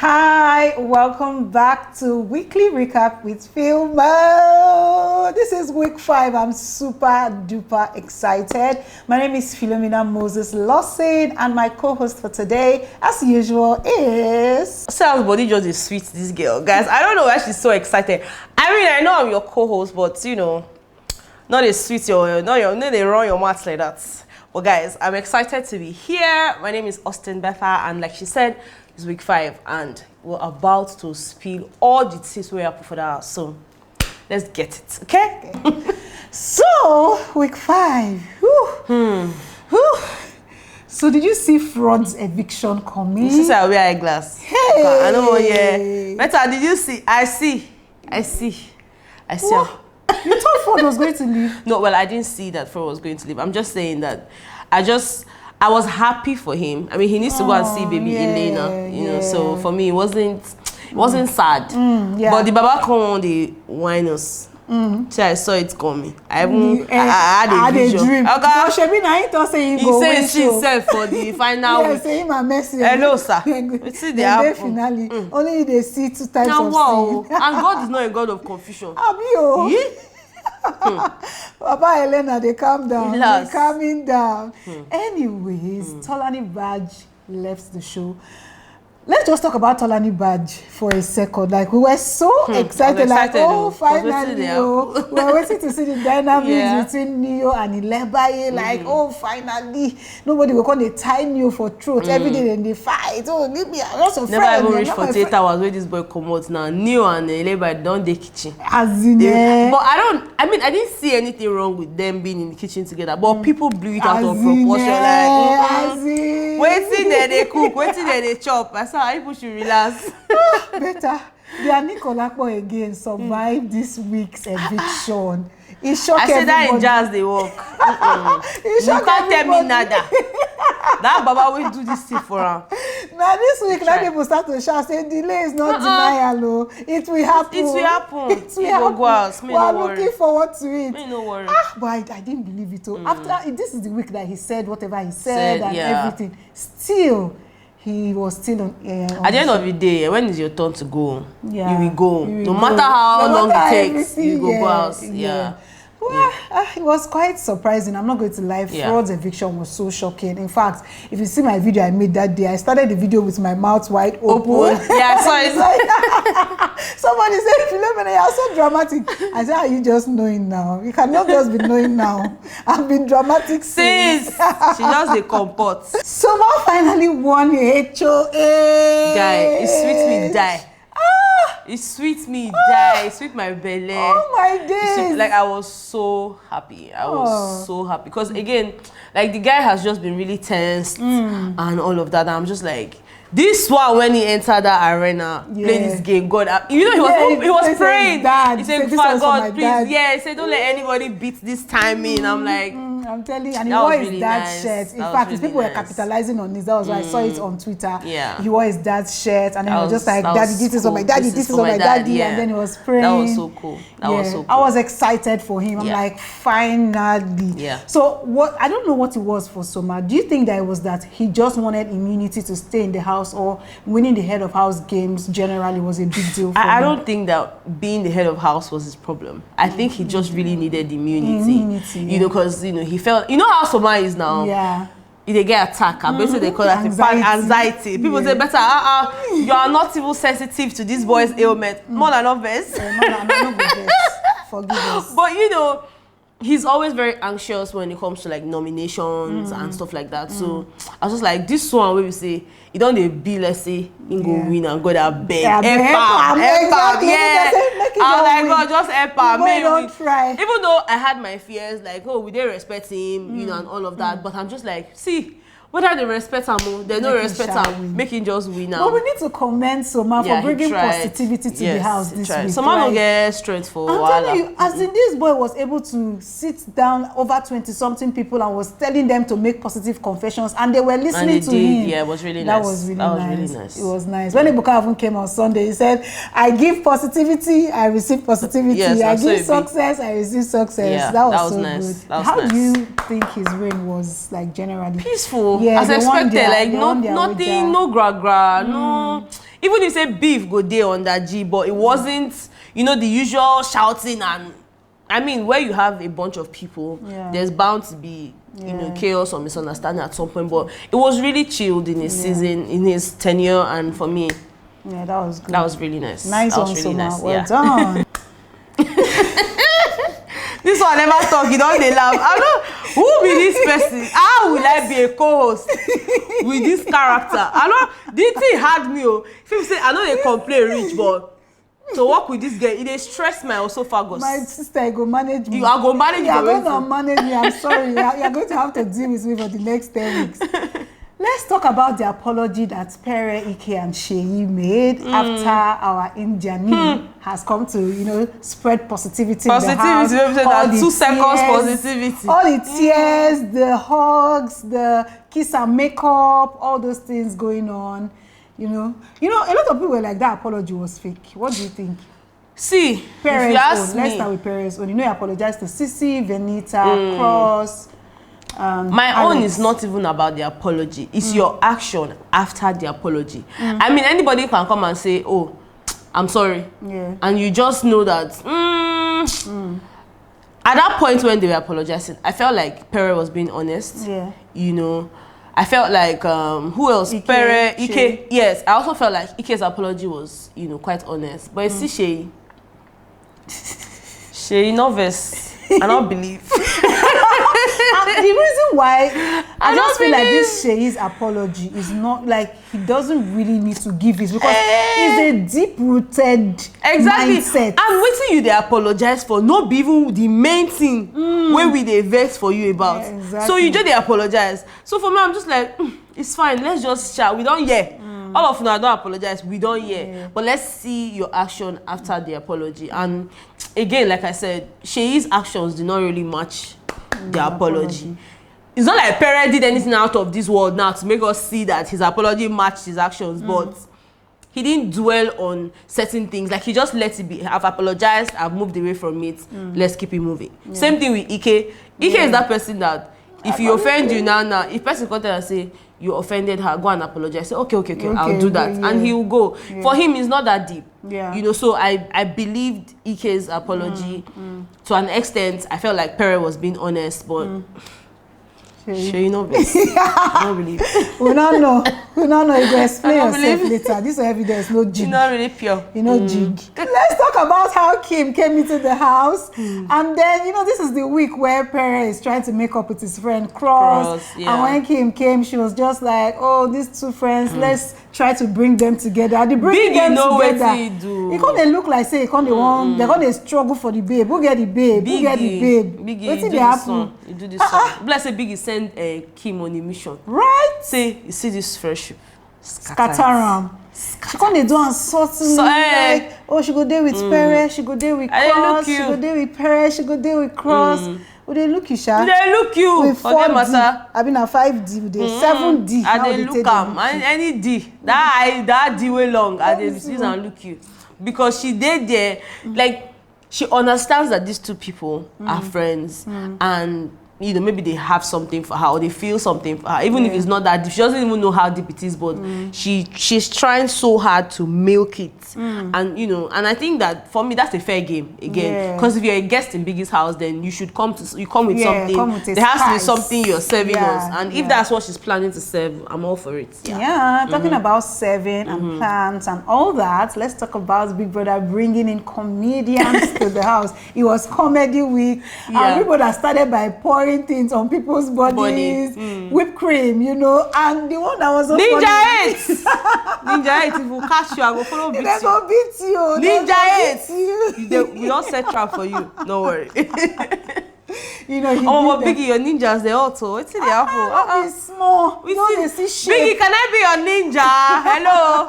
Hi, welcome back to Weekly Recap with Philmo. This is week 5. I'm super duper excited. My name is Philomina Moses Lawson, and my co-host for today, as usual, is... Sounds body just is sweet, this girl. Guys, I don't know why she's so excited. I mean, I know I'm your co-host, but you know, not as sweet, they run your mouth like that. Well, guys, I'm excited to be here. My name is Betha, and like she said, it's week 5, and we're about to spill all the tea we have for that. So let's get it, okay? So week 5. Whew. So did you see fraud's eviction coming? This is how we eyeglass. Hey, I know, yeah. Betha, did you see? I see. What? You thought fraud was going to leave? No, well, I didn't see that fraud was going to leave. I'm just saying that I was happy for him. I mean, he needs to go and see baby Elena, you know. So for me, it wasn't sad. But the Baba come on the whiners. So I saw it coming. I had a vision. Dream. Okay. He said she said for the final. Yeah, say him a message. Hello, sir. See the happen. Finally, only they see 2 times now, of wow. sin. And God is not a God of confusion. Papa Elena, they calm down. Relax. They're calming down. Anyways, Tolani Badge left the show. Let's just talk about Tolani Badge for a second. Like, we were so excited. Like, oh, finally, we were waiting to see the dynamics between Neo and Ilebaye. Like, oh, finally, nobody will call the tie Neo for truth. Every day then they fight. Oh, leave me. I'm not so friend. Never even reached 48 hours where this boy come out now. Neo and Ilebaye don't the kitchen. As in, but I didn't see anything wrong with them being in the kitchen together. But people blew it out of proportion. Like, waiting there they cook, waiting there they chop. How people should relax. Better. Their Nicolapo again survived this week's eviction. It shocked everybody. I said that in jazz they work. You can't tell me nada. That Baba will do this thing for her. Now this week, let people start to shout, say delay is not denial. It will happen. It will happen. It will happen. Go out. We are looking forward to it. Me no worry. But I didn't believe it. After this is the week that he said whatever he said and everything. Still. He was still on at the end of the day, when it's your turn to go, you will go. No matter how long it takes, you go out. Well, it was quite surprising. I'm not going to lie. Fraud's eviction was so shocking. In fact, if you see my video I made that day, I started the video with my mouth wide open. Yeah, I saw it. Somebody said, Philomina, you are so dramatic. I said, are you just knowing now? You cannot just be knowing now. I've been dramatic since. She just a comport. Someone finally won a HOA. Guy, it sweet me die. It sweet me die. It sweet my belly. Oh my days! Like I was so happy. I was so happy because again, like the guy has just been really tense and all of that. And I'm just like, this one when he entered that arena, playing this game, God, you know he was praying. He said, God, please, he said, don't let anybody beat this timing. I'm like. I'm telling you, and he wore his dad's shirt. In fact, his people were capitalizing on this. That was why I saw it on Twitter. He wore his dad's shirt, and then he was just like, Daddy, this is for my daddy, this is for my daddy, and then he was praying. That was so cool. That was so cool. I was excited for him. I'm like, finally. So what? I don't know what it was for Soma. Do you think that it was that he just wanted immunity to stay in the house, or winning the head of house games generally was a big deal for him? I don't think that being the head of house was his problem. I think he just really needed immunity. You know, because he felt, you know how Soma is now. If they get attacked, basically they call that anxiety. People say, better, you are not even sensitive to this boy's ailment. More than obvious. Forgive us. But you know, he's always very anxious when it comes to like nominations and stuff like that. So I was just like, this one where we say, you don't be, let's say, go win and go that beg. I was like, God, just help her. Even though I had my fears, like, oh, we didn't respect him, you know, and all of that. But I'm just like, see, whether they respect him, they don't respect him, make him just win now. But we need to commend Soma for bringing positivity to the house this week. Soma don't get strength for I'm telling you, as in this boy was able to sit down over 20-something people and was telling them to make positive confessions, and they were listening to him. Yeah, it was really nice. That was really nice. It was nice. When Ebuka even came on Sunday, he said, I give positivity, I receive positivity. I give success, I receive success. That was so nice. Good. How do you think his reign was, like, generally? Peaceful. As expected, like nothing, no gra, no even if say beef go there on that G, but it wasn't, you know, the usual shouting. And I mean, where you have a bunch of people, there's bound to be, you know, chaos or misunderstanding at some point. But it was really chilled in his season, in his tenure, and for me, that was good. That was really nice. Nice one, really nice. Well done. This one never talk, you don't laugh. I know who be this person. How will I be a co-host with this character? I know the thing had me. People say I know they complain rich, but to work with this girl, it stress my esophagus. My sister, I go manage me. You are going to manage me. You are going to manage me. I'm sorry. You are going to have to deal with me for the next 10 weeks. Let's talk about the apology that Pere, Ike, and Seyi made after our Indian has come to, you know, spread positivity in the house. All the 2 seconds positivity. All the tears, the hugs, the kiss and makeup, all those things going on. You know, a lot of people were like, that apology was fake. What do you think? See, Pere's if you ask own. me, Let's start with Pere's own. You know, he apologized to CeCe, Venita, Cross. My own is not even about the apology. It's your action after the apology. I mean, anybody can come and say, oh, I'm sorry. Yeah. And you just know that, at that point when they were apologizing, I felt like Pere was being honest. Yeah. You know, I felt like, who else? Pere, Ike. Yes, I also felt like Ike's apology was, you know, quite honest. But you see, Seyi nervous. I don't believe. The reason why I just feel like this Seyi's apology is not like he doesn't really need to give it because it's a deep-rooted mindset. I'm waiting you to apologize for not be even the main thing where we they vex for you about. Yeah, exactly. So you just apologize. So for me, I'm just like, it's fine. Let's just chat. We don't hear. All of now, I don't apologize. We don't hear. Yeah. But let's see your action after the apology. And again, like I said, Seyi's actions did not really match the apology. It's not like Pere did anything out of this world now to make us see that his apology matched his actions, but he didn't dwell on certain things. Like he just let it be. I've apologized. I've moved away from it. Let's keep it moving. Yeah. Same thing with Ike. Ike is that person that if he offend you now, if person come and say you offended her, go and apologize. Say okay, I'll do that, and he will go. Yeah. For him, it's not that deep. Yeah. You know, so I believed Ike's apology to an extent. I felt like Pere was being honest, but Seyi no best. I don't believe. We don't know. You go explain yourself later. This evidence, no jig. You're not really pure. You know, jig. Let's talk about how Kim came into the house. And then, you know, this is the week where Pere is trying to make up with his friend Cross. Yeah. And when Kim came, she was just like, oh, these 2 friends, let's try to bring them together. They bring them together. It can't look like, say, they're going to struggle for the babe. Who get the babe? Who get the babe? Biggie, what's the happen? You do this song. Bless Biggie send Kim on a mission. Right? Say, you see this friendship. Scatter am. She can't do and sort like, oh, she go there with Pere, she go there with Cross, she go there with Pere, she go there with Cross. Oh, they look you, Sha. They look you. With 4D. I mean, a 5D, with 7D. And they look am. Any D. That D way long. And they use and look you. Because she did there, like, she understands that these 2 people are friends. And you know, maybe they have something for her or they feel something for her, even if it's not that deep. She doesn't even know how deep it is, but she's trying so hard to milk it. And you know, and I think that for me that's a fair game again, because if you're a guest in Biggie's house, then you should come with something. There has to be something you're serving us, and if that's what she's planning to serve, I'm all for it. Talking about serving and plans and all that, let's talk about Big Brother bringing in comedians to the house. It was comedy week, and Big Brother started by pouring things on people's bodies, whipped cream, you know, and the one that was so Ninja 8! Ninja 8, if we catch you, I go follow beat you. They go beat you. Ninja 8! We don't set trap for you, don't worry. You know, but Biggie, your ninjas, they also. What's in the apple? Be small. We don't see shape. Biggie, can I be your ninja? Hello?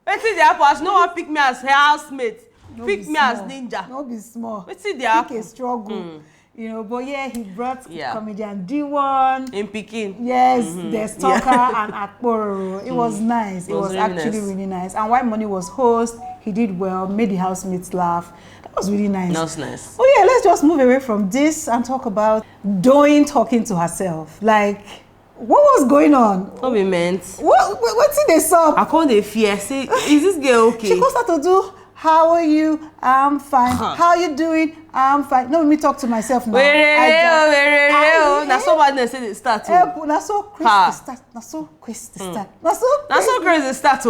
What's in the apple? As no one pick me as housemate. Pick me as ninja. No be small. What's in the apple? Pick a struggle. You know, but he brought comedian D1 in Peking. Yes, the Stalker and Akporo. It was nice. It was really actually really nice. And while Money was host, he did well, made the housemates laugh. That was really nice. That was nice. Oh let's just move away from this and talk about Doyin talking to herself. Like, What was going on? What we meant? What's in the sub? I call the fear. Say, is this girl okay? She goes start to do, how are you? I'm fine. How are you doing? I'm fine. No, let me talk to myself now. That's so bad they say they start. That's so crazy start. That's so crazy start. That's so crazy start.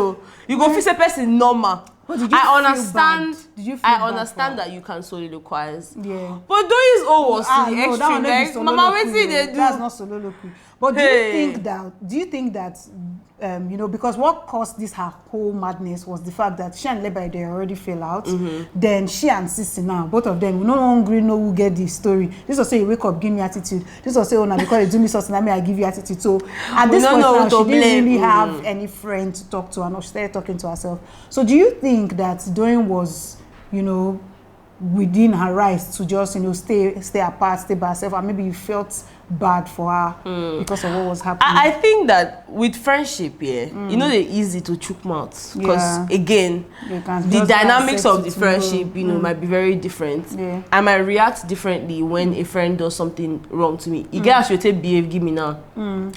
You go feel a person normal. I understand. Did you feel I understand that you can soliloquize. Yeah. But Doyin's own was to the extreme. Like, Mama, what did they do? That's not soliloquy. But do you think that you know, because what caused this her whole madness was the fact that she and Bbnaijaallstars they already fell out. Then she and CeCe now, both of them, we no longer know who get the story. This will say you wake up, give me attitude. This will say, oh, now because you do me something, I mean I give you attitude. So at this point now, she didn't really have any friend to talk to, and she started talking to herself. So do you think that Doyin was, you know, within her rights to just, you know, stay apart, stay by herself, and maybe you felt bad for her because of what was happening? I think that with friendship, you know, they're easy to chook mouth because again, the dynamics of the friendship, you know, might be very different. I might react differently when a friend does something wrong to me. You get as you take behave, give me now,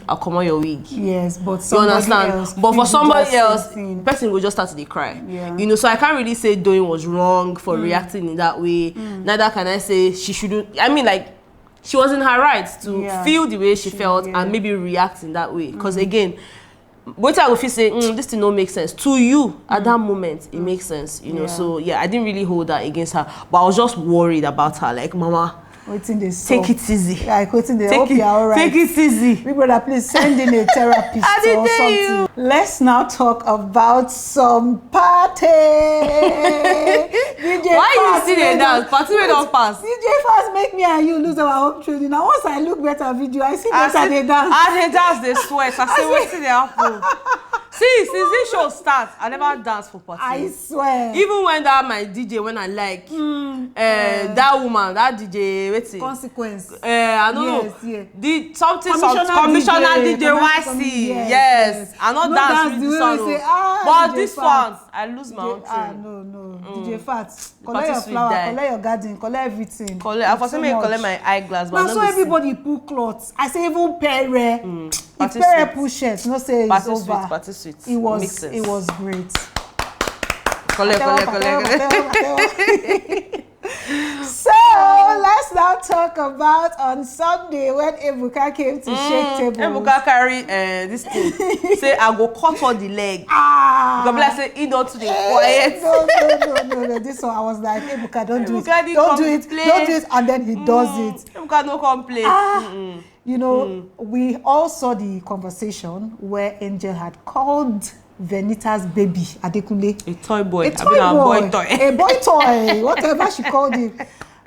I'll come on your wig. Yes, but you understand. But for somebody else, person will just start to cry. You know, so I can't really say Doyin was wrong for reacting in that way. Neither can I say she shouldn't. I mean, like, she was in her rights to feel the way she felt and maybe react in that way. Because again, what I would feel say, this thing don't make sense. To you, at that moment, it makes sense. You know, so yeah, I didn't really hold that against her. But I was just worried about her. Like, Mama, take it easy. Like, hope you're all right. Take it easy. Big brother, please send in a therapist or something. Let's now talk about some party. Why you still there dance? Party wey don pass. DJ Fast make me and you lose our home training. Now once I look better video, I see better they dance. They dance, they sweat. I say wetin dey happen. See, since this show starts, I never dance for party. I swear. Even when that my DJ, when I like that woman, that DJ, wait. Consequence. I don't know. The something commissioner DJ YC. Yes. I not dance with this one. But this one, I lose my own train. No. DJ Fat. Collect your flower, collect your garden, collect everything. I for some collect my eyeglass. Now so everybody pull cloths. I say even pere. If pere pull shirts, no say it's over. Party sweet. It was great. Collect. So let's now talk about on Sunday when Ebuka came to shake tables. Ebuka carry this thing. Say I go cut all the leg. God bless say he don't to the quiet. No. This one I was like, Ebuka, don't do it. Don't do it. And then he does it. Ebuka no complain. You know, we all saw the conversation where Angel had called Venita's baby, Adekunle. A toy boy. A boy toy. Whatever she called him.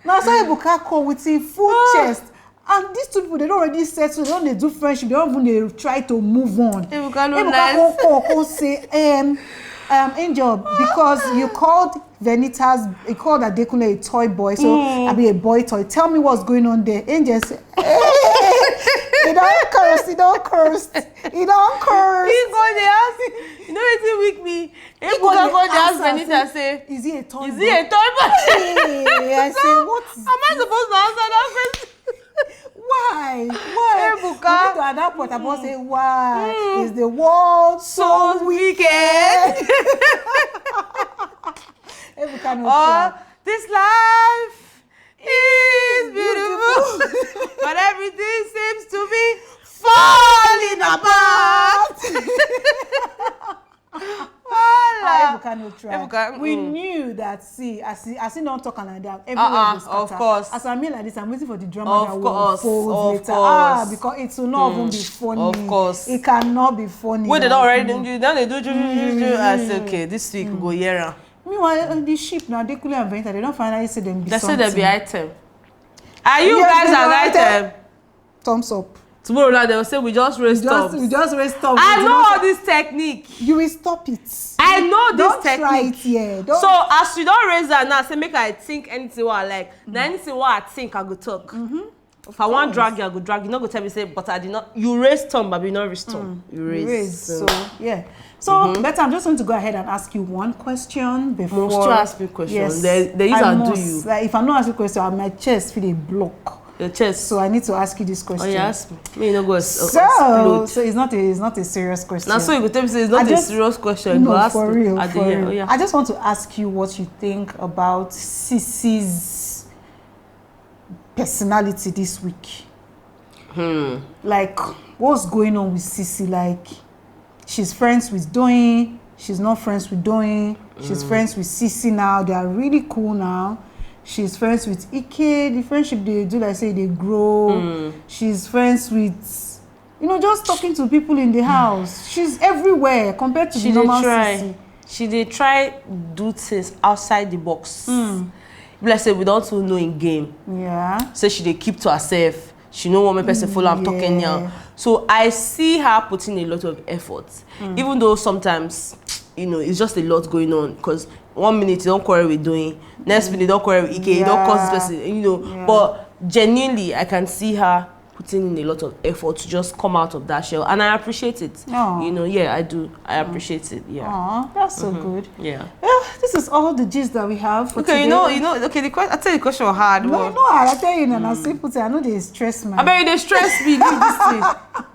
Now, so Ebuka called with his full chest. And these two people, they don't already settle, they don't do friendship, they don't even try to move on. Ebuka called say, Angel, because you called you called Adekunle a toy boy, so I'll be a boy toy. Tell me what's going on there. Angel said, he don't curse. He don't curse. He go there ask, you know anything with me? Ebuka go there ask Benita say, is he a toy boy? I say, what is am I supposed to answer that question? Why? Ebuka. To at that point, I must say, why is the world so wicked? Ebuka no this life is beautiful, but everything seems to be falling apart. Ebuka no try. We knew that. See, I see don't talk like that. Everywhere of course. As I mean like this, I'm waiting for the drama that will unfold later. Because it will not even be funny. Of course. It cannot be funny. When they don't already do, then they do. I say, okay, this week we go here. Meanwhile, the ship now, they couldn't invent. They don't finally say them be they something. They say they be item. Are you guys an item? Thumbs up. Tomorrow now they will say we just raise thumbs. We just raise thumbs. I know all this technique. You will stop it. I know this technique. Don't try it here. So as you don't raise that now, say make I think anything what I like. Now anything what I think I go talk. If I want drag you, I go drag you. Not go tell me say, but I did not. You raise thumb, but you not raise thumb. You raise. So yeah. So Betha, I'm just going to go ahead and ask you one question before. Must you ask me questions? Yes, there is a do you. Like if I'm not asking question, my chest feel a block. Your chest. So I need to ask you this question. Oh, you ask me. Me no go so it's not a serious question. Now, so you could tell me say it's not a serious question. No, for real. Oh, yeah. I just want to ask you what you think about CeCe's personality this week. Like, what's going on with CeCe? Like, she's friends with Doyin. She's not friends with Doyin. She's friends with CeCe now. They are really cool now. She's friends with Ike. The friendship they do, like say, they grow. She's friends with, you know, just talking to people in the house. She's everywhere compared to the normal CeCe. She did try do things outside the box. Like say, we don't know in game. Yeah. So she dey keep to herself. She know what my person follow I'm talking now. So I see her putting a lot of effort. Even though sometimes, you know, it's just a lot going on. Because 1 minute you don't quarrel with Doyin, next minute you don't quarrel with Ike, you don't cause this person, you know. But genuinely, I can see her putting in a lot of effort to just come out of that shell, and I appreciate it. You know, yeah, I do. I appreciate it. Yeah. Aw, that's so good. Yeah. This is all the gist that we have for today. You know. Okay, I tell you the question hard. No, I tell you, and I say, I know they stress me. I bet they stress me. Leave this thing.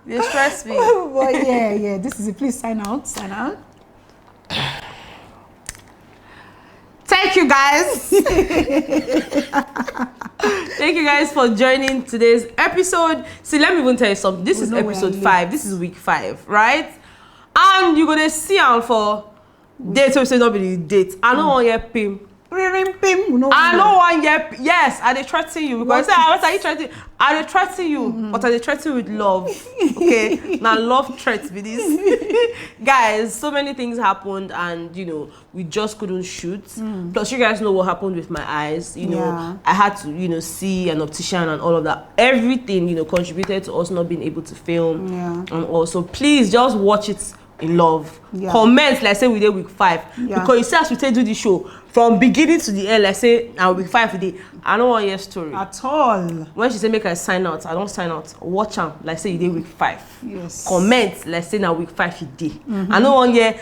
They stress me. But yeah, this is it. Please sign out. Thank you guys. Thank you guys for joining today's episode. See, let me even tell you something. This is episode 5. This is week 5, right? And you're gonna see them for date, so not be the date. I don't want your pim. I don't want your yes. I dey threaten you because what are you threatening? I dey threaten you, but I dey threaten with love. Okay, now love threats with this. Guys, so many things happened, and you know we just couldn't shoot. Plus, you guys know what happened with my eyes. You know, I had to, you know, see an optician and all of that. Everything, you know, contributed to us not being able to film. And also, please just watch it in love. Comment like say we did week 5 because you see as we take do the show from beginning to the end, like say now week 5 today. I don't want your story at all. When she say make I sign out, I don't sign out. Watch am like say you did week 5. Yes. Comment like say now week 5 you did. I don't want your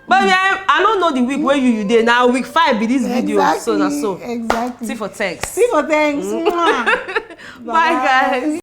but I don't know the week where you did. Now week 5 be this video. So that's so. Exactly. See for thanks. See for thanks. Bye guys.